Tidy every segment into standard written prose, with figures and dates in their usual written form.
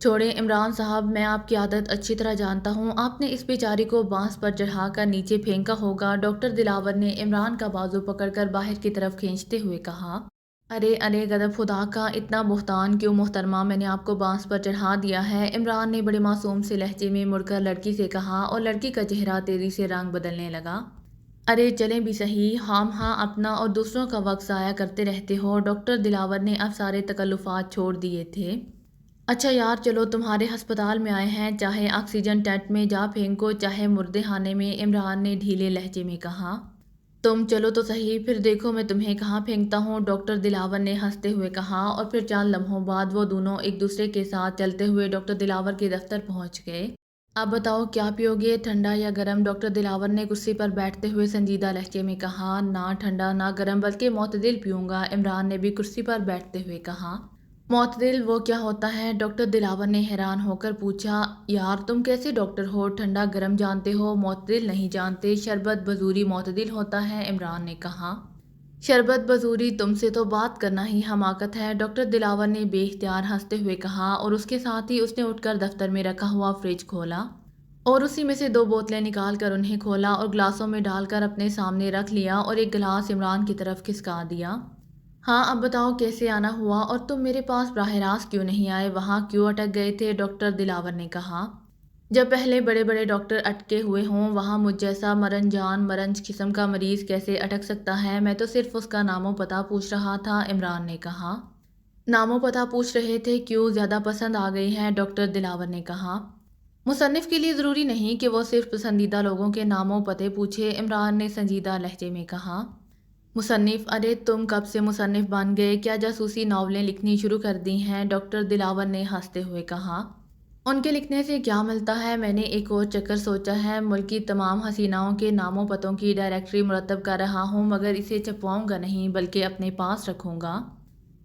چھوڑیں عمران صاحب، میں آپ کی عادت اچھی طرح جانتا ہوں، آپ نے اس بیچاری کو بانس پر چڑھا کر نیچے پھینکا ہوگا۔ ڈاکٹر دلاور نے عمران کا بازو پکڑ کر باہر کی طرف کھینچتے ہوئے کہا۔ ارے ارے غضب خدا کا، اتنا بہتان کیوں محترمہ، میں نے آپ کو بانس پر چڑھا دیا ہے، عمران نے بڑے معصوم سے لہجے میں مڑ کر لڑکی سے کہا اور لڑکی کا چہرہ تیزی سے رنگ بدلنے لگا۔ ارے چلیں بھی صحیح، ہم ہاں اپنا اور دوسروں کا وقت ضائع کرتے رہتے ہو۔ ڈاکٹر دلاور نے اب سارے تکلفات چھوڑ دیے تھے۔ اچھا یار چلو، تمہارے ہسپتال میں آئے ہیں، چاہے آکسیجن ٹینٹ میں جا پھینکو چاہے مردے خانے میں، عمران نے ڈھیلے لہجے میں کہا۔ تم چلو تو صحیح، پھر دیکھو میں تمہیں کہاں پھینکتا ہوں، ڈاکٹر دلاور نے ہنستے ہوئے کہا، اور پھر چند لمحوں بعد وہ دونوں ایک دوسرے کے ساتھ چلتے ہوئے ڈاکٹر دلاور کے دفتر پہنچ گئے۔ اب بتاؤ کیا پیو گے، ٹھنڈا یا گرم، ڈاکٹر دلاور نے کرسی پر بیٹھتے ہوئے سنجیدہ لہجے میں کہا۔ نہ ٹھنڈا نہ گرم، بلکہ معتدل پیوں گا، عمران نے بھی کرسی پر بیٹھتے ہوئے کہا۔ معتدل وہ کیا ہوتا ہے، ڈاکٹر دلاور نے حیران ہو کر پوچھا۔ یار تم کیسے ڈاکٹر ہو، ٹھنڈا گرم جانتے ہو معتدل نہیں جانتے، شربت بزوری معتدل ہوتا ہے، عمران نے کہا۔ شربت بزوری، تم سے تو بات کرنا ہی حماقت ہے، ڈاکٹر دلاور نے بے اختیار ہنستے ہوئے کہا، اور اس کے ساتھ ہی اس نے اٹھ کر دفتر میں رکھا ہوا فریج کھولا اور اسی میں سے 2 بوتلیں نکال کر انہیں کھولا اور گلاسوں میں ڈال کر اپنے سامنے رکھ لیا اور ایک گلاس عمران کی طرف کھسکا دیا۔ ہاں اب بتاؤ کیسے آنا ہوا، اور تم میرے پاس براہ راست کیوں نہیں آئے، وہاں کیوں اٹک گئے تھے، ڈاکٹر دلاور نے کہا۔ جب پہلے بڑے بڑے ڈاکٹر اٹکے ہوئے ہوں، وہاں مجھ جیسا مرنج قسم کا مریض کیسے اٹک سکتا ہے، میں تو صرف اس کا نام و پتہ پوچھ رہا تھا، عمران نے کہا۔ نام و پتہ پوچھ رہے تھے، کیوں زیادہ پسند آ گئی ہیں، ڈاکٹر دلاور نے کہا۔ مصنف کے لیے ضروری نہیں کہ وہ صرف پسندیدہ لوگوں کے نام و پتے پوچھے، عمران نے سنجیدہ لہجے میں کہا۔ مصنف، ارے تم کب سے مصنف بن گئے، کیا جاسوسی ناولیں لکھنی شروع کر دی ہیں، ڈاکٹر دلاور نے ہنستے ہوئے کہا۔ ان کے لکھنے سے کیا ملتا ہے، میں نے ایک اور چکر سوچا ہے، ملک کی تمام حسیناؤں کے نام و پتوں کی ڈائریکٹری مرتب کر رہا ہوں، مگر اسے چھپواؤں گا نہیں بلکہ اپنے پاس رکھوں گا۔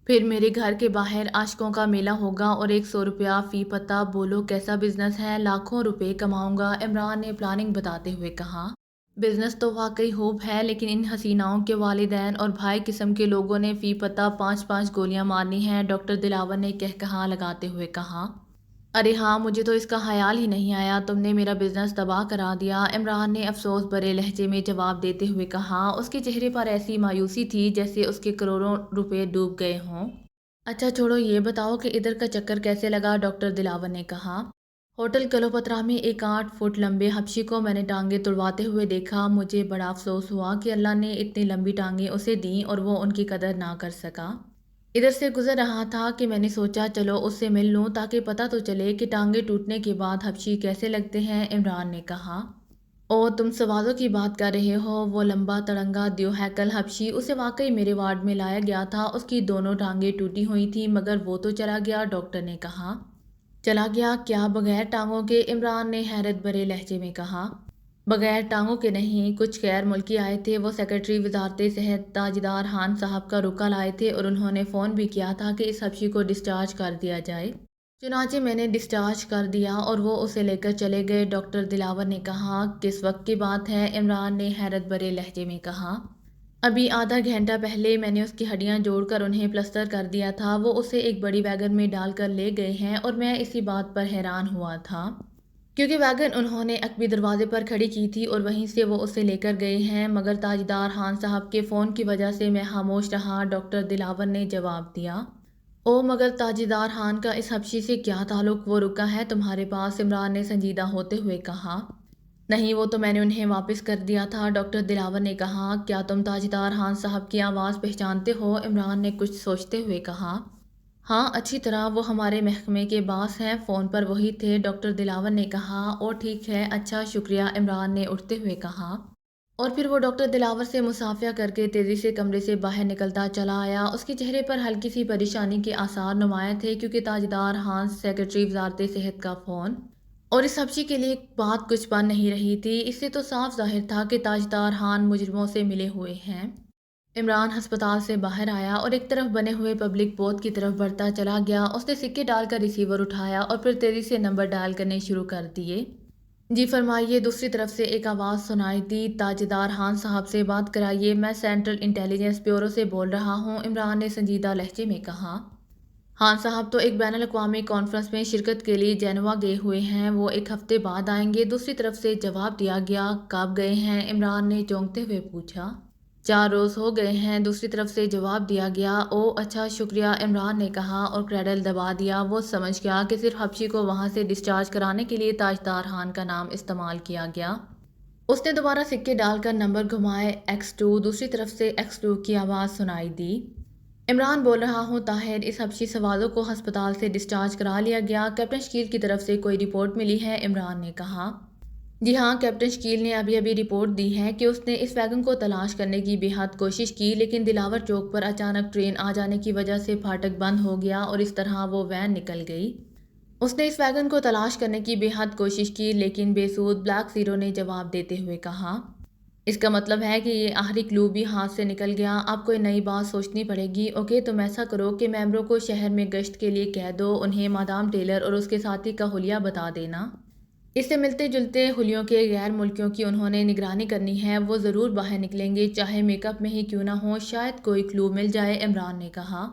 پھر میرے گھر کے باہر عاشقوں کا میلہ ہوگا اور 100 روپیہ فی پتہ، بولو کیسا بزنس ہے، لاکھوں روپے کماؤں گا، عمران نے پلاننگ بتاتے ہوئے کہا۔ بزنس تو واقعی خوب ہے، لیکن ان حسیناؤں کے والدین اور بھائی قسم کے لوگوں نے فی پتہ 5 گولیاں مارنی ہیں، ڈاکٹر دلاور نے کہا لگاتے ہوئے کہا۔ ارے ہاں، مجھے تو اس کا خیال ہی نہیں آیا، تم نے میرا بزنس تباہ کرا دیا، عمران نے افسوس بھرے لہجے میں جواب دیتے ہوئے کہا۔ اس کے چہرے پر ایسی مایوسی تھی جیسے اس کے کروڑوں روپے ڈوب گئے ہوں۔ اچھا چھوڑو، یہ بتاؤ کہ ادھر کا چکر کیسے لگا، ڈاکٹر دلاور نے کہا۔ ہوٹل کلوپترا میں ایک 8 فٹ لمبے حبشی کو میں نے ٹانگیں توڑواتے ہوئے دیکھا، مجھے بڑا افسوس ہوا کہ اللہ نے اتنی لمبی ٹانگیں اسے دیں اور وہ ان کی قدر نہ کر سکا۔ ادھر سے گزر رہا تھا کہ میں نے سوچا چلو اس سے مل لوں تاکہ پتہ تو چلے کہ ٹانگیں ٹوٹنے کے بعد حبشی کیسے لگتے ہیں، عمران نے کہا۔ او تم سوالوں کی بات کر رہے ہو، وہ لمبا تڑنگا دیو ہیکل حبشی، اسے واقعی میرے وارڈ میں لایا گیا تھا، اس کی دونوں ٹانگیں ٹوٹی ہوئی تھیں مگر وہ تو چلا گیا، ڈاکٹر نے کہا۔ چلا گیا کیا، بغیر ٹانگوں کے، عمران نے حیرت بھرے لہجے میں کہا۔ بغیر ٹانگوں کے نہیں، کچھ غیر ملکی آئے تھے، وہ سیکرٹری وزارت صحت تاجدار خان صاحب کا رکا لائے تھے اور انہوں نے فون بھی کیا تھا کہ اس حبشی کو ڈسچارج کر دیا جائے۔ چنانچہ میں نے ڈسچارج کر دیا اور وہ اسے لے کر چلے گئے، ڈاکٹر دلاور نے کہا۔ کس وقت کی بات ہے، عمران نے حیرت بھرے لہجے میں کہا۔ ابھی آدھا گھنٹہ پہلے، میں نے اس کی ہڈیاں جوڑ کر انہیں پلسٹر کر دیا تھا، وہ اسے ایک بڑی ویگن میں ڈال کر لے گئے ہیں اور میں اسی بات پر حیران ہوا تھا کیونکہ ویگن انہوں نے عقبی دروازے پر کھڑی کی تھی اور وہیں سے وہ اسے لے کر گئے ہیں، مگر تاجدار خان صاحب کے فون کی وجہ سے میں خاموش رہا، ڈاکٹر دلاور نے جواب دیا۔ او مگر تاجدار خان کا اس حبشی سے کیا تعلق، وہ رکا ہے تمہارے پاس، عمران نے سنجیدہ ہوتے ہوئے کہا۔ نہیں، وہ تو میں نے انہیں واپس کر دیا تھا، ڈاکٹر دلاور نے کہا۔ کیا تم تاجدار خان صاحب کی آواز پہچانتے ہو، عمران نے کچھ سوچتے ہوئے کہا۔ ہاں اچھی طرح، وہ ہمارے محکمے کے باس ہیں، فون پر وہی تھے، ڈاکٹر دلاور نے کہا۔ او ٹھیک ہے، اچھا شکریہ، عمران نے اٹھتے ہوئے کہا، اور پھر وہ ڈاکٹر دلاور سے مصافحہ کر کے تیزی سے کمرے سے باہر نکلتا چلا آیا، اس کے چہرے پر ہلکی سی پریشانی کے آثار نمایاں تھے کیونکہ تاجدار خان سیکرٹری وزارت صحت کا فون اور اس حبشی کے لیے بات کچھ بن نہیں رہی تھی، اس سے تو صاف ظاہر تھا کہ تاجدار خان مجرموں سے ملے ہوئے ہیں۔ عمران ہسپتال سے باہر آیا اور ایک طرف بنے ہوئے پبلک بوتھ کی طرف بڑھتا چلا گیا، اس نے سکے ڈال کر ریسیور اٹھایا اور پھر تیزی سے نمبر ڈائل کرنے شروع کر دیے۔ جی فرمائیے، دوسری طرف سے ایک آواز سنائی دی۔ تاجدار خان صاحب سے بات کرائیے، میں سینٹرل انٹیلیجنس بیورو سے بول رہا ہوں، عمران نے سنجیدہ لہجے میں کہا۔ خان صاحب تو ایک بین الاقوامی کانفرنس میں شرکت کے لیے جنیوا گئے ہوئے ہیں، وہ ایک ہفتے بعد آئیں گے۔ دوسری طرف سے جواب دیا گیا۔ کب گئے ہیں؟ عمران نے چونکتے ہوئے پوچھا۔ 4 روز ہو گئے ہیں، دوسری طرف سے جواب دیا گیا۔ او اچھا، شکریہ، عمران نے کہا اور کریڈل دبا دیا۔ وہ سمجھ گیا کہ صرف حبشی کو وہاں سے ڈسچارج کرانے کے لیے تاجدار خان کا نام استعمال کیا گیا۔ اس نے دوبارہ سکے ڈال کر نمبر گھمائے۔ X2۔ دوسری طرف سے X2 کی آواز سنائی دی۔ عمران بول رہا ہوں طاہر، اس حبشی سوالوں کو ہسپتال سے ڈسچارج کرا لیا گیا۔ کیپٹن شکیل کی طرف سے کوئی رپورٹ ملی ہے؟ عمران نے کہا۔ جی ہاں، کیپٹن شکیل نے ابھی رپورٹ دی ہے کہ اس نے اس ویگن کو تلاش کرنے کی بے حد کوشش کی، لیکن دلاور چوک پر اچانک ٹرین آ جانے کی وجہ سے پھاٹک بند ہو گیا اور اس طرح وہ وین نکل گئی۔ اس نے اس ویگن کو تلاش کرنے کی بے حد کوشش کی لیکن بے سود، بلیک زیرو نے جواب دیتے ہوئے کہا۔ اس کا مطلب ہے کہ یہ آخری کلو بھی ہاتھ سے نکل گیا۔ اب کوئی نئی بات سوچنی پڑے گی۔ اوکے، تم ایسا کرو کہ ممبروں کو شہر میں گشت کے لیے کہہ دو، انہیں مادام ٹیلر اور اس کے ساتھی کا حلیہ بتا دینا۔ اس سے ملتے جلتے حلیوں کے غیر ملکیوں کی انہوں نے نگرانی کرنی ہے، وہ ضرور باہر نکلیں گے، چاہے میک اپ میں ہی کیوں نہ ہو، شاید کوئی کلو مل جائے۔ عمران نے کہا۔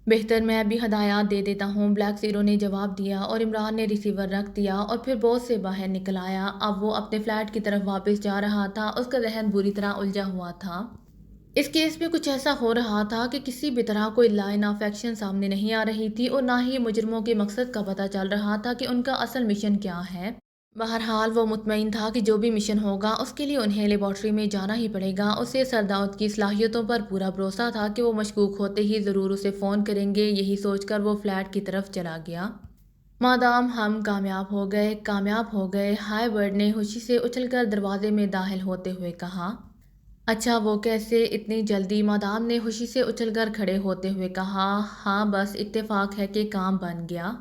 بہتر میں بھی ہدایات دے دیتا ہوں، بلیک زیرو نے جواب دیا اور عمران نے ریسیور رکھ دیا اور پھر بوت سے باہر نکل آیا۔ اب وہ اپنے فلیٹ کی طرف واپس جا رہا تھا، اس کا ذہن بری طرح الجھا ہوا تھا۔ اس کیس میں کچھ ایسا ہو رہا تھا کہ کسی بھی طرح کوئی لائن آف ایکشن سامنے نہیں آ رہی تھی اور نہ ہی مجرموں کے مقصد کا پتہ چل رہا تھا کہ ان کا اصل مشن کیا ہے۔ بہرحال وہ مطمئن تھا کہ جو بھی مشن ہوگا اس کے لیے انہیں لیبارٹری میں جانا ہی پڑے گا۔ اسے سر داؤد کی صلاحیتوں پر پورا بھروسہ تھا کہ وہ مشکوک ہوتے ہی ضرور اسے فون کریں گے۔ یہی سوچ کر وہ فلیٹ کی طرف چلا گیا۔ مادام، ہم کامیاب ہو گئے، کامیاب ہو گئے، ہائی برڈ نے خوشی سے اچھل کر دروازے میں داخل ہوتے ہوئے کہا۔ اچھا، وہ کیسے اتنی جلدی؟ مادام نے خوشی سے اچھل کر کھڑے ہوتے ہوئے کہا۔ ہاں، بس اتفاق ہے کہ کام بن گیا۔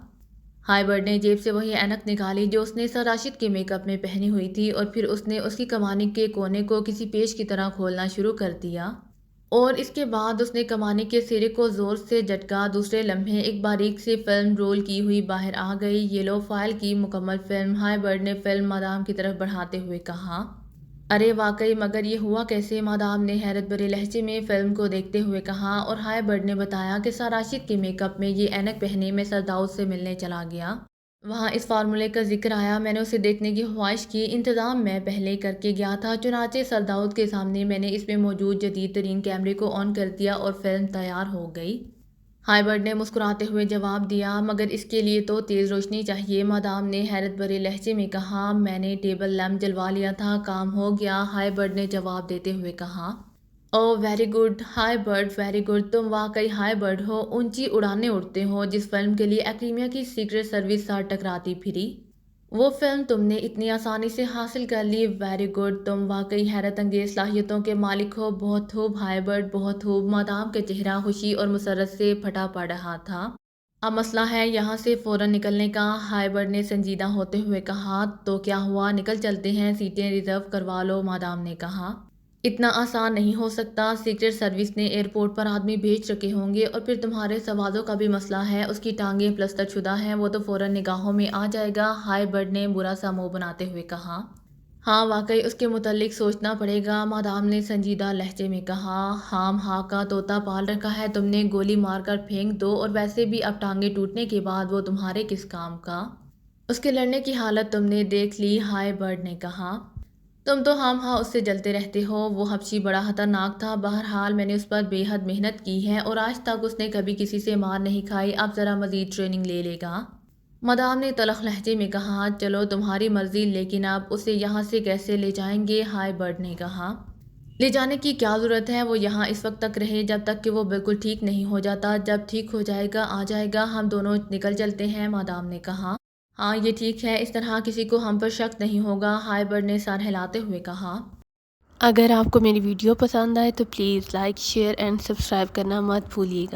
ہائی برڈ نے جیب سے وہی اینک نکالی جو اس نے سر راشد کے میک اپ میں پہنی ہوئی تھی اور پھر اس نے اس کی کمانی کے کونے کو کسی پیچ کی طرح کھولنا شروع کر دیا اور اس کے بعد اس نے کمانی کے سرے کو زور سے جھٹکا۔ دوسرے لمحے ایک باریک سی فلم رول کی ہوئی باہر آ گئی، یلو فائل کی مکمل فلم۔ ہائی برڈ نے فلم مادام کی طرف بڑھاتے ہوئے کہا۔ ارے واقعی، مگر یہ ہوا کیسے؟ مادام نے حیرت بھرے لہجے میں فلم کو دیکھتے ہوئے کہا اور ہائی برڈ نے بتایا کہ سر راشد کے میک اپ میں یہ اینک پہنے میں سر داؤد سے ملنے چلا گیا۔ وہاں اس فارمولے کا ذکر آیا، میں نے اسے دیکھنے کی خواہش کی۔ انتظام میں پہلے کر کے گیا تھا، چنانچہ سر داؤد کے سامنے میں نے اس میں موجود جدید ترین کیمرے کو آن کر دیا اور فلم تیار ہو گئی۔ ہائی برڈ نے مسکراتے ہوئے جواب دیا۔ مگر اس کے لیے تو تیز روشنی چاہیے، مادام نے حیرت بھرے لہجے میں کہا۔ میں نے ٹیبل لیمپ جلوا لیا تھا، کام ہو گیا، ہائی برڈ نے جواب دیتے ہوئے کہا۔ Oh very good hi bird, very good, تم واقعی ہائی برڈ ہو، اونچی اڑانیں اڑتے ہو، جس فلم کے لیے ایکریمیا کی سیکرٹ سروس ساتھ ٹکراتی پھری، وہ فلم تم نے اتنی آسانی سے حاصل کر لی۔ ویری گڈ، تم واقعی حیرت انگیز صلاحیتوں کے مالک ہو، بہت خوب ہائی برڈ، بہت خوب۔ مادام کا چہرہ خوشی اور مسرت سے پھٹا پڑ رہا تھا۔ اب مسئلہ ہے یہاں سے فوراً نکلنے کا، ہائی برڈ نے سنجیدہ ہوتے ہوئے کہا۔ تو کیا ہوا، نکل چلتے ہیں، سیٹیں ریزرو کروا لو، مادام نے کہا۔ اتنا آسان نہیں ہو سکتا، سیکرٹ سروس نے ایئرپورٹ پر آدمی بھیج رکھے ہوں گے، اور پھر تمہارے سوادوں کا بھی مسئلہ ہے، اس کی ٹانگیں پلستر شدہ ہیں، وہ تو فوراً نگاہوں میں آ جائے گا، ہائی برڈ نے برا سا منہ بناتے ہوئے کہا۔ ہاں واقعی اس کے متعلق سوچنا پڑے گا، مادام نے سنجیدہ لہجے میں کہا۔ ہام ہاں کا طوطا پال رکھا ہے تم نے، گولی مار کر پھینک دو، اور ویسے بھی اب ٹانگیں ٹوٹنے کے بعد وہ تمہارے کس کام کا؟ اس کے لڑنے کی حالت تم نے دیکھ لی، ہائی برڈ نے کہا۔ تم تو ہم ہاں اس سے جلتے رہتے ہو، وہ حبشی بڑا خطرناک تھا، بہرحال میں نے اس پر بے حد محنت کی ہے اور آج تک اس نے کبھی کسی سے مار نہیں کھائی، اب ذرا مزید ٹریننگ لے لے گا، مادام نے تلخ لہجے میں کہا۔ چلو تمہاری مرضی، لیکن اب اسے یہاں سے کیسے لے جائیں گے؟ ہائی برڈ نے کہا۔ لے جانے کی کیا ضرورت ہے، وہ یہاں اس وقت تک رہے جب تک کہ وہ بالکل ٹھیک نہیں ہو جاتا، جب ٹھیک ہو جائے گا آ جائے گا، ہم دونوں نکل چلتے ہیں، مادام نے کہا۔ ہاں یہ ٹھیک ہے، اس طرح کسی کو ہم پر شک نہیں ہوگا، ہائی برڈ نے سر ہلاتے ہوئے کہا۔ اگر آپ کو میری ویڈیو پسند آئے تو please like, share and subscribe کرنا مت بھولیے گا۔